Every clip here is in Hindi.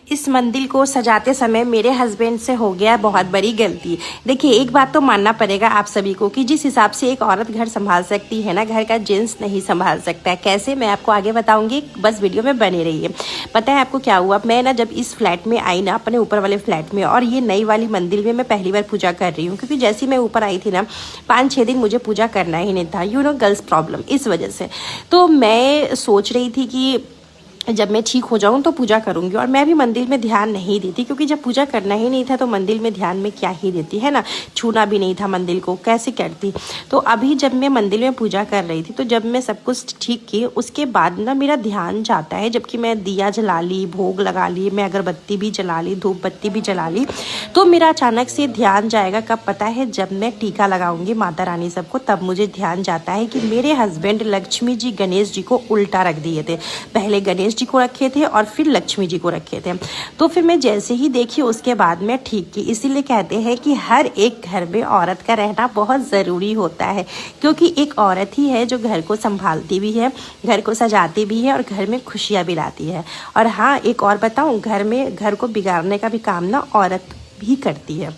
इस मंदिर को सजाते समय मेरे हस्बैंड से हो गया बहुत बड़ी गलती। देखिए, एक बात तो मानना पड़ेगा आप सभी को कि जिस हिसाब से एक औरत घर संभाल सकती है ना, घर का जेंट्स नहीं संभाल सकता है। कैसे, मैं आपको आगे बताऊंगी, बस वीडियो में बने रहिए। पता है आपको क्या हुआ, मैं ना जब इस फ्लैट में आई ना, अपने ऊपर वाले फ्लैट में, और ये नई वाली मंदिर में मैं पहली बार पूजा कर रही हूँ, क्योंकि जैसे मैं ऊपर आई थी ना, 5-6 दिन मुझे पूजा करना ही नहीं था, गर्ल्स प्रॉब्लम, इस वजह से। तो मैं सोच रही थी कि जब मैं ठीक हो जाऊं तो पूजा करूंगी, और मैं भी मंदिर में ध्यान नहीं देती, क्योंकि जब पूजा करना ही नहीं था तो मंदिर में ध्यान में क्या ही देती है ना, छूना भी नहीं था मंदिर को, कैसे करती। तो अभी जब मैं मंदिर में पूजा कर रही थी, तो जब मैं सब कुछ ठीक की, उसके बाद ना मेरा ध्यान जाता है, जबकि मैं दिया जला ली, भोग लगा ली, मैं अगरबत्ती भी जला ली, धूप बत्ती भी जला ली, तो मेरा अचानक से ध्यान जाएगा कब पता है, जब मैं टीका लगाऊंगी माता रानी सबको, तब मुझे ध्यान जाता है कि मेरे हस्बैंड लक्ष्मी जी गणेश जी को उल्टा रख दिए थे। पहले गणेश जी को रखे थे और फिर लक्ष्मी जी को रखे थे। तो फिर मैं जैसे ही देखी, उसके बाद मैं ठीक की। इसीलिए कहते हैं कि हर एक घर में औरत का रहना बहुत ज़रूरी होता है, क्योंकि एक औरत ही है जो घर को संभालती भी है, घर को सजाती भी है, और घर में खुशियाँ भी लाती है। और हाँ, एक और बताऊँ, घर को बिगाड़ने का भी काम ना औरत भी करती है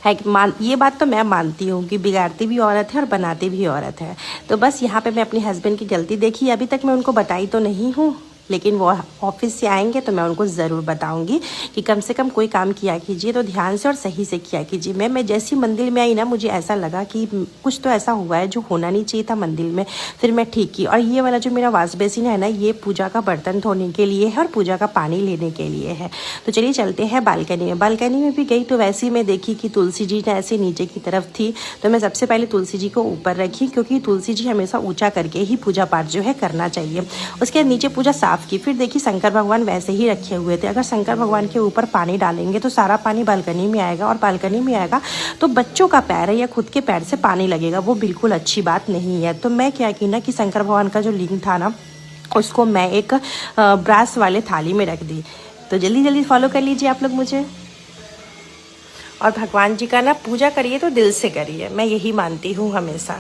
कि ये बात तो मैं मानती हूँ कि बिगाड़ती भी औरत है और बनाती भी औरत है। तो बस यहाँ पे मैं अपने हस्बैंड की गलती देखी, अभी तक मैं उनको बताई तो नहीं हूँ, लेकिन वो ऑफिस से आएंगे तो मैं उनको ज़रूर बताऊंगी कि कम से कम कोई काम किया कीजिए तो ध्यान से और सही से किया कीजिए। मैं जैसी मंदिर में आई ना, मुझे ऐसा लगा कि कुछ तो ऐसा हुआ है जो होना नहीं चाहिए था मंदिर में। फिर मैं ठीक की, और ये वाला जो मेरा वाश बेसिन है ना, ये पूजा का बर्तन धोने के लिए है और पूजा का पानी लेने के लिए है। तो चलिए चलते हैं बालकनी में। बालकनी में भी गई तो वैसे ही मैं देखी कि तुलसी जी ने ऐसे नीचे की तरफ थी, तो मैं सबसे पहले तुलसी जी को ऊपर रखी, क्योंकि तुलसी जी हमेशा ऊँचा करके ही पूजा पाठ जो है करना चाहिए। उसके बाद नीचे पूजा साफ की। फिर देखिए, शंकर भगवान वैसे ही रखे हुए थे। अगर शंकर भगवान के ऊपर पानी डालेंगे तो सारा पानी बालकनी में आएगा, और बालकनी में आएगा तो बच्चों का पैर है या खुद के पैर से पानी लगेगा, वो बिल्कुल अच्छी बात नहीं है। तो मैं क्या की ना कि शंकर भगवान का जो लिंग था ना, उसको मैं एक ब्रास वाले थाली में रख दी। तो जल्दी जल्दी फॉलो कर लीजिए आप लोग मुझे, और भगवान जी का ना पूजा करिए तो दिल से करिए, मैं यही मानती हूँ हमेशा।